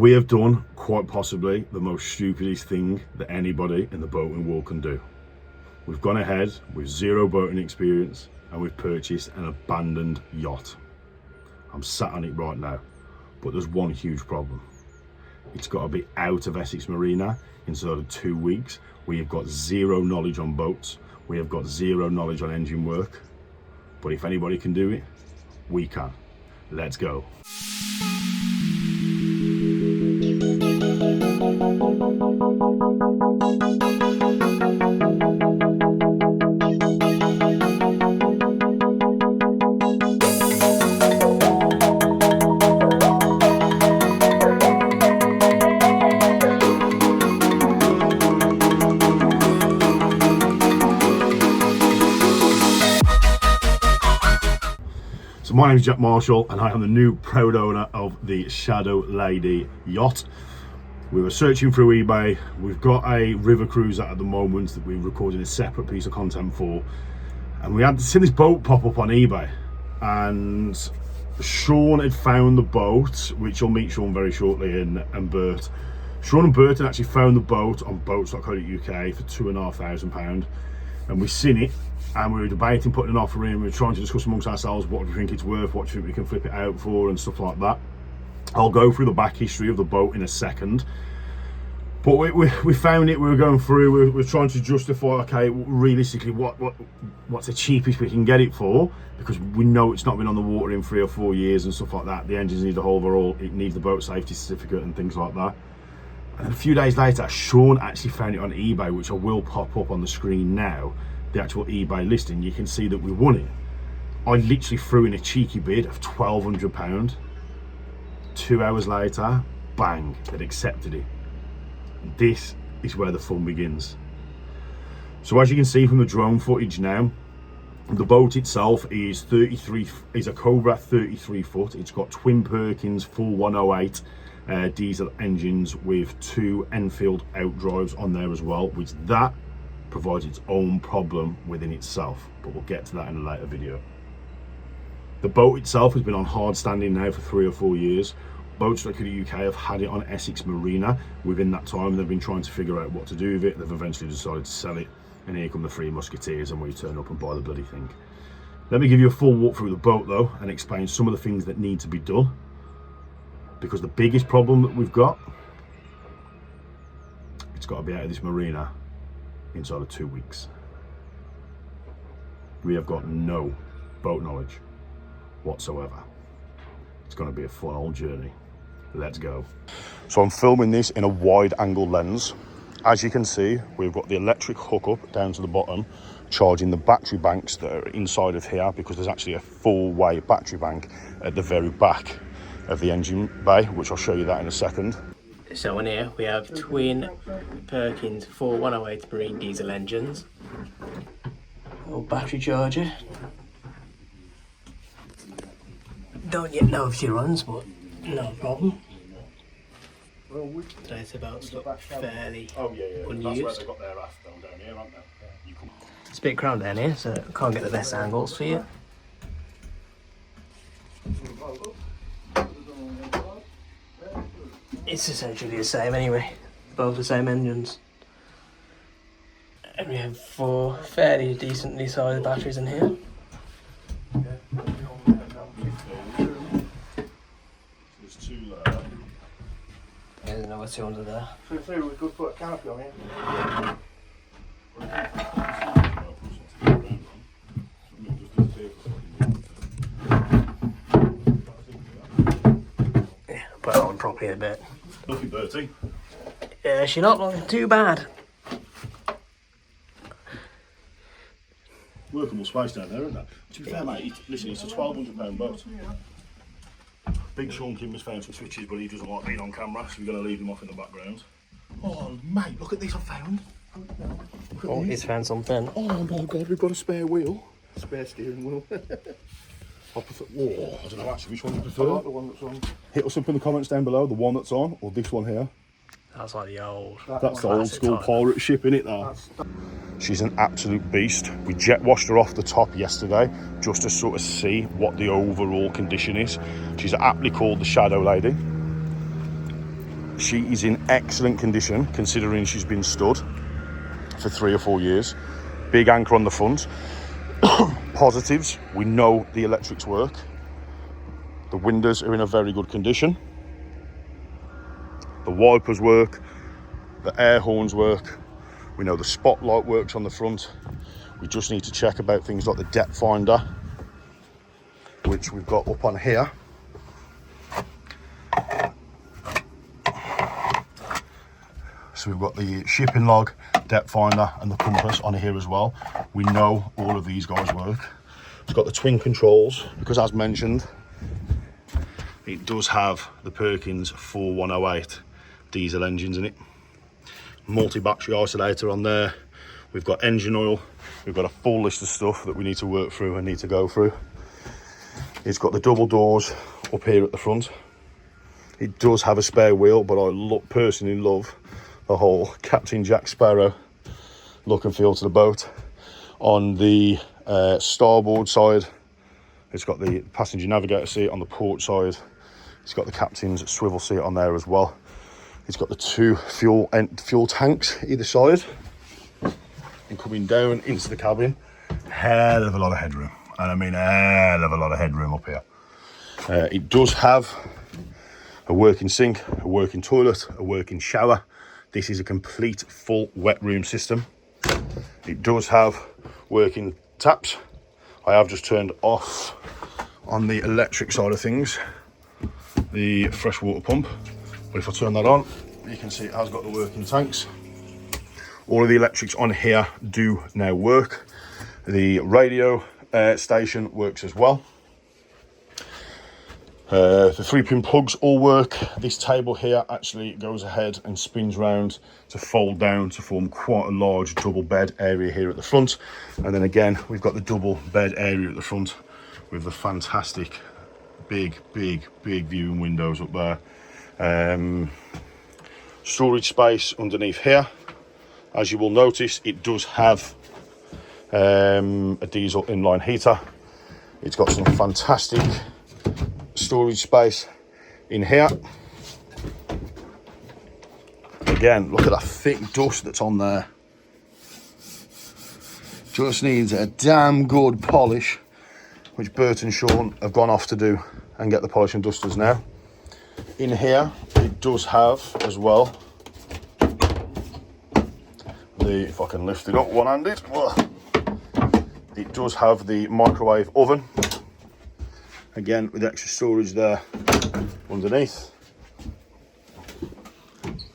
We have done quite possibly the most stupidest thing that anybody in the boating world can do. We've gone ahead with zero boating experience and we've purchased an abandoned yacht. I'm sat on it right now, but there's one huge problem. It's got to be out of Essex Marina in sort of 2 weeks. We have got zero knowledge on boats. We have got zero knowledge on engine work. But if anybody can do it, we can. Let's go. So my name is Jack Marshall and I am the new proud owner of the Shadow Lady yacht. We were searching through eBay. We've got a river cruiser at the moment that we're recording a separate piece of content for, and we had seen this boat pop up on eBay, and Sean had found the boat, which you'll meet Sean very shortly, and Bert. Sean and Bert had actually found the boat on boats.co.uk for £2,500, and we seen it and we were debating putting an offer in. We were trying to discuss amongst ourselves what do we think it's worth, what do you think we can flip it out for, and stuff like that. I'll go through the back history of the boat in a second, but we found it. We were going through, we were trying to justify, okay, realistically what's the cheapest we can get it for, because we know it's not been on the water in 3 or 4 years and stuff like that. The engines need a whole overhaul, it needs the boat safety certificate and things like that. And a few days later, Sean actually found it on eBay, which I will pop up on the screen now, the actual eBay listing. You can see that we won it. I literally threw in a cheeky bid of £1,200. 2 hours later, bang, they'd accepted it. This is where the fun begins. So as you can see from the drone footage now, the boat itself is a Cobra 33 foot. It's got twin Perkins full 108 diesel engines with 2 Enfield outdrives on there as well, which that provides its own problem within itself, but we'll get to that in a later video. The boat itself has been on hard standing now for 3 or 4 years. Boats.co.uk have had it on Essex Marina. Within that time, they've been trying to figure out what to do with it. They've eventually decided to sell it, and here come the 3 musketeers, and we turn up and buy the bloody thing. Let me give you a full walk through the boat though, and explain some of the things that need to be done, because the biggest problem that we've got, it's got to be out of this marina inside of 2 weeks. We have got no boat knowledge whatsoever. It's going to be a fun old journey. Let's go. So I'm filming this in a wide angle lens. As you can see, we've got the electric hookup down to the bottom, charging the battery banks that are inside of here, because there's actually a full weight battery bank at the very back of the engine bay, which I'll show you that in a second. So in here we have twin Perkins 4108 marine diesel engines, little battery charger. Don't yet know if she runs, but no problem. Today's about look fairly unused. It's a bit crowded down here, so I can't get the best angles for you. It's essentially the same anyway, both the same engines. And we have 4 fairly decently sized batteries in here. There's 2 there. There's another 2 under there. We could put a canopy on here. Yeah, put it on properly in a bit. Lucky Bertie. Yeah, she's not looking too bad. Workable space down there, isn't there? To be fair, mate, listen, it's a £1,200 boat. Big Sean Kim has found some switches, but he doesn't like being on camera, so we're going to leave him off in the background. Oh, mate, look at these I found. Oh, he's found something. Oh my god, we've got a spare wheel. Spare steering wheel. I prefer, oh, I don't know actually which one you I prefer. like the one that's on. Hit us up in the comments down below, the one that's on, or this one here. That's like the old. That's the old school pirate ship, innit, that? She's an absolute beast. We jet washed her off the top yesterday just to sort of see what the overall condition is. She's aptly called the Shadow Lady. She is in excellent condition considering she's been stood for 3 or 4 years. Big anchor on the front. Positives, we know the electrics work. The windows are in a very good condition. The wipers work. The air horns work. We know the spotlight works on the front. We just need to check about things like the depth finder, which we've got up on here. So we've got the shipping log, depth finder and the compass on here as well. We know all of these guys work. It's got the twin controls because, as mentioned, it does have the Perkins 4108 diesel engines in it. Multi-battery isolator on there. We've got engine oil. We've got a full list of stuff that we need to work through and need to go through. It's got the double doors up here at the front. It does have a spare wheel, but I personally love the whole Captain Jack Sparrow look and feel to the boat. On the starboard side, it's got the passenger navigator seat. On the port side, it's got the captain's swivel seat on there as well. It's got the 2 fuel tanks either side. And coming down into the cabin, hell of a lot of headroom. And I mean hell of a lot of headroom up here. It does have a working sink, a working toilet, a working shower. This is a complete full wet room system. It does have working taps. I have just turned off on the electric side of things the freshwater pump, but if I turn that on, you can see it has got the working tanks. All of the electrics on here do now work. The radio station works as well. The 3-pin plugs all work. This table here actually goes ahead and spins round to fold down to form quite a large double bed area here at the front. And then again, we've got the double bed area at the front with the fantastic big viewing windows up there. Storage space underneath here. As you will notice, it does have a diesel inline heater. It's got some fantastic storage space in here. Again, look at that thick dust that's on there. Just needs a damn good polish, which Bert and Sean have gone off to do and get the polish and dusters now. In here, it does have as well the, if I can lift it up one-handed, it does have the microwave oven. Again, with extra storage there underneath.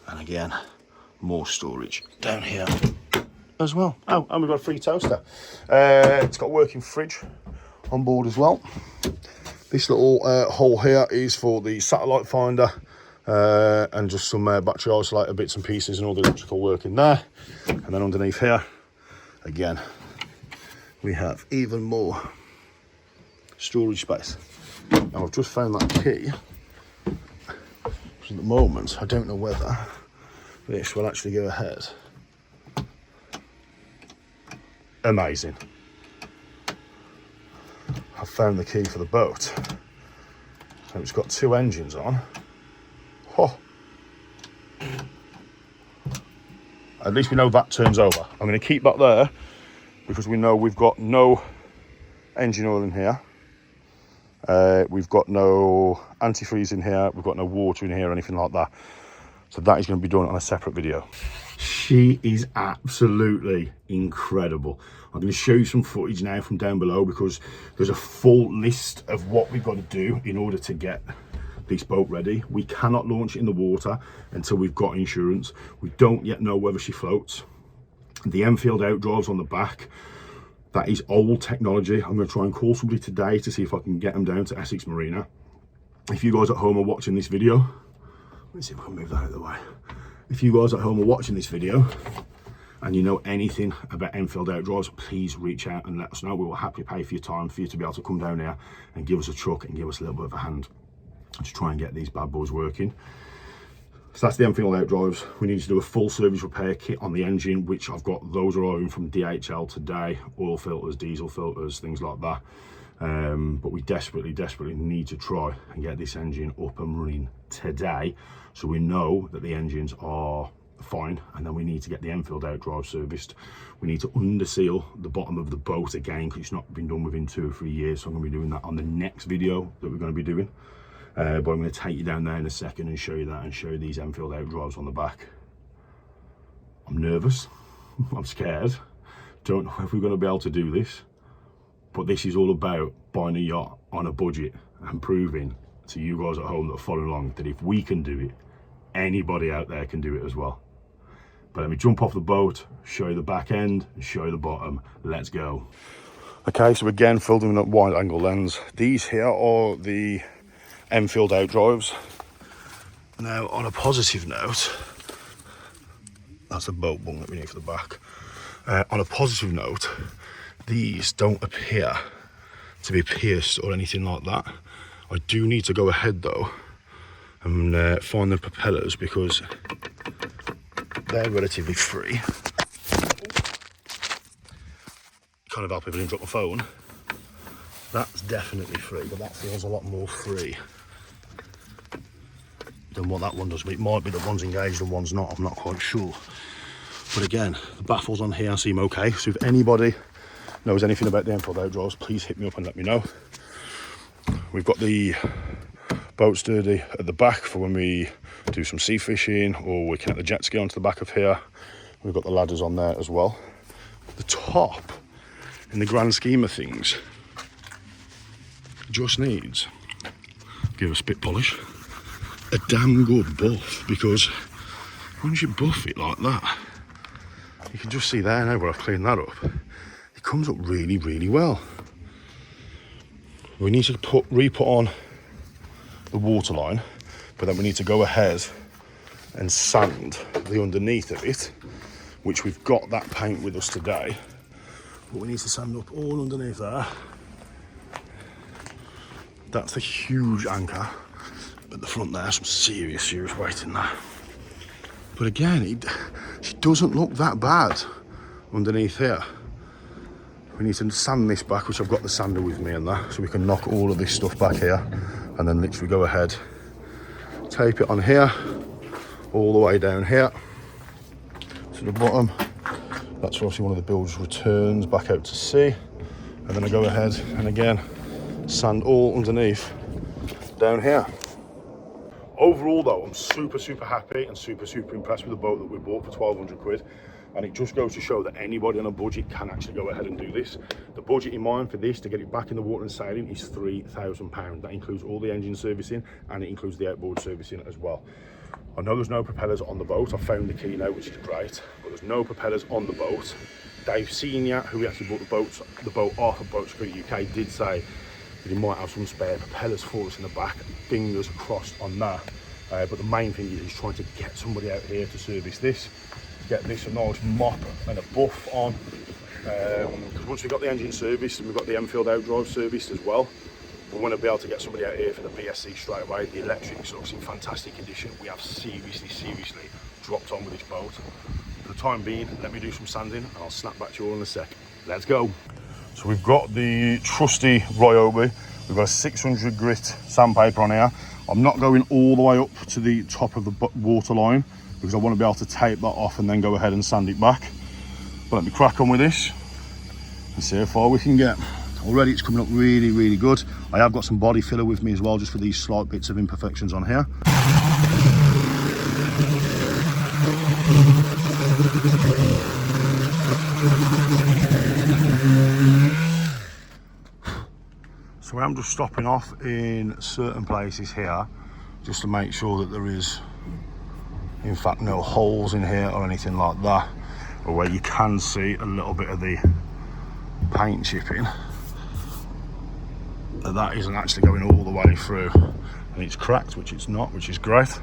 And again, more storage down here as well. Oh, and we've got a free toaster. It's got a working fridge on board as well. This little hole here is for the satellite finder and just some battery isolator bits and pieces and all the electrical work in there. And then underneath here, again, we have even more storage space. Now I've just found that key, which at the moment I don't know whether this will actually go ahead. Amazing. I've found the key for the boat. And it's got 2 engines on. Oh. At least we know that turns over. I'm going to keep that there because we know we've got no engine oil in here. We've got no antifreeze in here. We've got no water in here or anything like that. So that is going to be done on a separate video. She is absolutely incredible. I'm going to show you some footage now from down below because there's a full list of what we've got to do in order to get this boat ready. We cannot launch it in the water until we've got insurance. We don't yet know whether she floats. The Enfield outdrives on the back, that is old technology. I'm going to try and call somebody today to see if I can get them down to Essex Marina. If you guys at home are watching this video, let's see if I can move that out of the way. If you guys at home are watching this video and you know anything about Enfield outdrives, please reach out and let us know. We will happily pay for your time for you to be able to come down here and give us a truck and give us a little bit of a hand to try and get these bad boys working. So that's the Enfield outdrives. We need to do a full service repair kit on the engine, which I've got. Those arriving from DHL today. Oil filters, diesel filters, things like that. But we desperately need to try and get this engine up and running today, so we know that the engines are fine. And then we need to get the Enfield outdrive serviced. We need to underseal the bottom of the boat again, because it's not been done within 2 or 3 years. So I'm going to be doing that on the next video that we're going to be doing. But I'm going to take you down there in a second and show you that, and show you these Enfield outdrives on the back. I'm nervous. I'm scared. Don't know if we're going to be able to do this. But this is all about buying a yacht on a budget and proving to you guys at home that are following along that if we can do it, anybody out there can do it as well. But let me jump off the boat, show you the back end, and show you the bottom. Let's go. Okay, so again, filming up wide angle lens. These here are the Enfield outdrives. Now, on a positive note, that's a boat bung that we need for the back. On a positive note, these don't appear to be pierced or anything like that. I do need to go ahead though and find the propellers, because they're relatively free. Kind of help if I didn't drop my phone. That's definitely free, but that feels a lot more free than what that one does. But it might be that one's engaged and one's not, I'm not quite sure. But again, the baffles on here seem okay. So if anybody knows anything about the Enfield outdrives, please hit me up and let me know. We've got the boat sturdy at the back for when we do some sea fishing, or we connect the jet ski onto the back of here. We've got the ladders on there as well. The top, in the grand scheme of things, just needs, give a spit polish, a damn good buff, because once you buff it like that, you can just see there now where I've cleaned that up, it comes up really well. We need to re-put on the waterline, but then we need to go ahead and sand the underneath of it, which we've got that paint with us today, but we need to sand up all underneath there. That's a huge anchor at the front there, some serious weight in there. But again, she doesn't look that bad underneath here. We need to sand this back, which I've got the sander with me and that, so we can knock all of this stuff back here, and then literally go ahead, tape it on here, all the way down here to the bottom. That's obviously one of the bilge returns back out to sea, and then I go ahead and again sand all underneath down here. Overall though, I'm super happy and super impressed with the boat that we bought for 1,200 quid. And it just goes to show that anybody on a budget can actually go ahead and do this. The budget in mind for this, to get it back in the water and sailing, is £3,000. That includes all the engine servicing, and it includes the outboard servicing as well. I know there's no propellers on the boat. I found the key now, which is great, but there's no propellers on the boat. Dave Senior, who we actually bought the boat off of Boat Security UK, did say that he might have some spare propellers for us in the back. Fingers crossed on that. But the main thing is trying to get somebody out here to service this, get this a nice mop and a buff on, because once we've got the engine serviced and we've got the Enfield outdrive serviced as well, we want to be able to get somebody out here for the BSC straight away. The electrics looks in fantastic condition. We have seriously dropped on with this boat. For the time being, let me do some sanding and I'll snap back to you all in a sec. Let's go. So we've got the trusty Ryobi. We've got a 600 grit sandpaper on here. I'm not going all the way up to the top of the water line, because I want to be able to tape that off and then go ahead and sand it back. But let me crack on with this and see how far we can get. Already it's coming up really good. I have got some body filler with me as well, just for these slight bits of imperfections on here. So I'm just stopping off in certain places here, just to make sure that there is in fact no holes in here or anything like that, or where you can see a little bit of the paint chipping, that isn't actually going all the way through, and it's cracked, which it's not, which is great.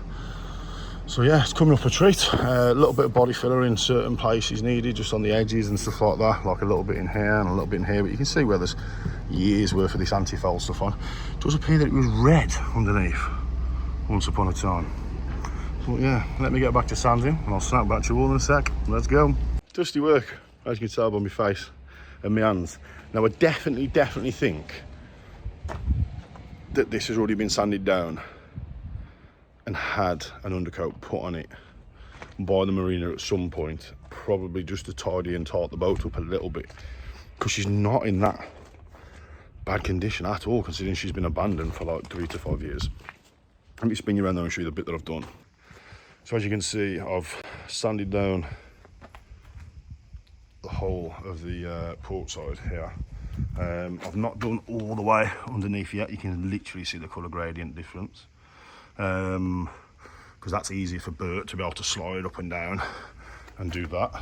So yeah, it's coming up a treat. A little bit of body filler in certain places needed, just on the edges and stuff like that, like a little bit in here and a little bit in here, but you can see where there's years worth of this anti-foul stuff on. It does appear that it was red underneath once upon a time. But yeah, let me get back to sanding and I'll snap back to you all in a sec. Let's go. Dusty work, as you can tell by my face and my hands. Now I definitely think that this has already been sanded down and had an undercoat put on it by the marina at some point, probably just to tidy and tart the boat up a little bit, because she's not in that bad condition at all, considering she's been abandoned for like 3 to 5 years. Let me spin you around there and show you the bit that I've done. So as you can see, I've sanded down the whole of the port side here. I've not done all the way underneath yet. You can literally see the colour gradient difference, because that's easy for Bert to be able to slide up and down and do that.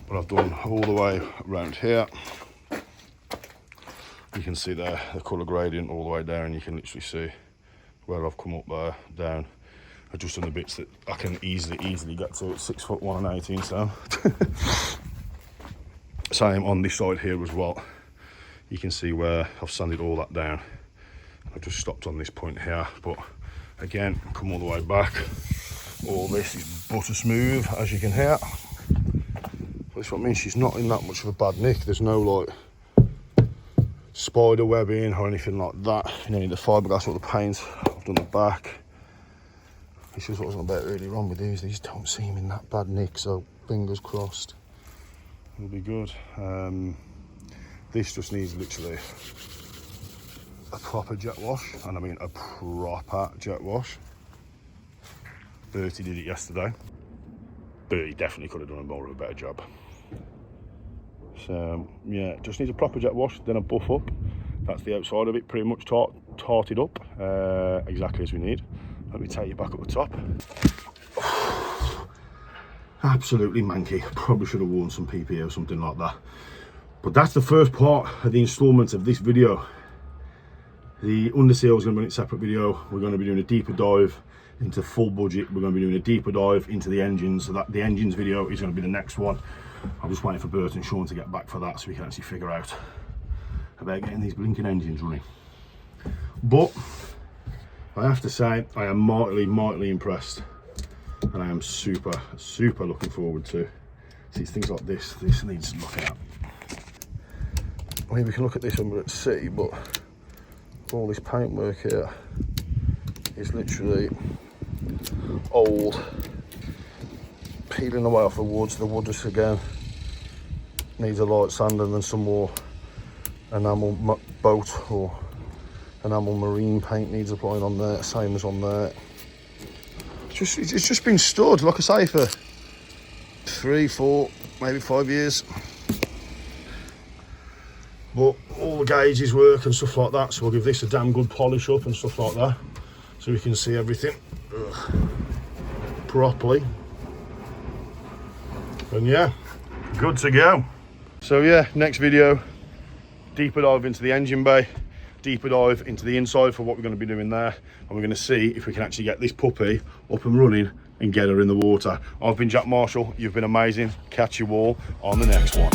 But I've done all the way around here. You can see there the colour gradient all the way down. You can literally see where I've come up there, down, adjusting the bits that I can easily get to at 6'1" and 18 stone. Same on this side here as well. You can see where I've sanded all that down. I've just stopped on this point here, but again, come all the way back. All this is butter smooth, as you can hear. That's what I mean, she's not in that much of a bad nick. There's no like spider webbing or anything like that. You don't need the fiberglass or the paint. I've done the back. This is what I was about really wrong with these don't seem in that bad nick, so fingers crossed it'll be good. This just needs literally a proper jet wash, and I mean a proper jet wash. Bertie did it yesterday. Bertie definitely could have done a more of a better job. So yeah, just needs a proper jet wash, then a buff up. That's the outside of it, pretty much tarted up, exactly as we need. Let me take you back up the top. Absolutely manky. Probably should have worn some PPE or something like that. But that's the first part of the installment of this video. The undersail is going to be in a separate video. We're going to be doing a deeper dive into full budget. We're going to be doing a deeper dive into the engines. So that the engines video is going to be the next one. I'm just waiting for Bert and Sean to get back for that, so we can actually figure out about getting these blinking engines running. But I have to say, I am mightily impressed, and I am super looking forward to see things like this. This needs looking at. I mean, we can look at this when we're at sea, but all this paintwork here is literally old, peeling away off the woods. The wood just again needs a light sand, and then some more enamel boat or enamel marine paint needs applying on there, same as on there. It's just been stored, like I say, for 3, 4, maybe 5 years. But all the gauges work and stuff like that, so we'll give this a damn good polish up and stuff like that, so we can see everything properly. And yeah, good to go. So yeah, next video, deeper dive into the engine bay, deeper dive into the inside for what we're going to be doing there, and we're going to see if we can actually get this puppy up and running and get her in the water. I've been Jack Marshall, you've been amazing. Catch you all on the next one.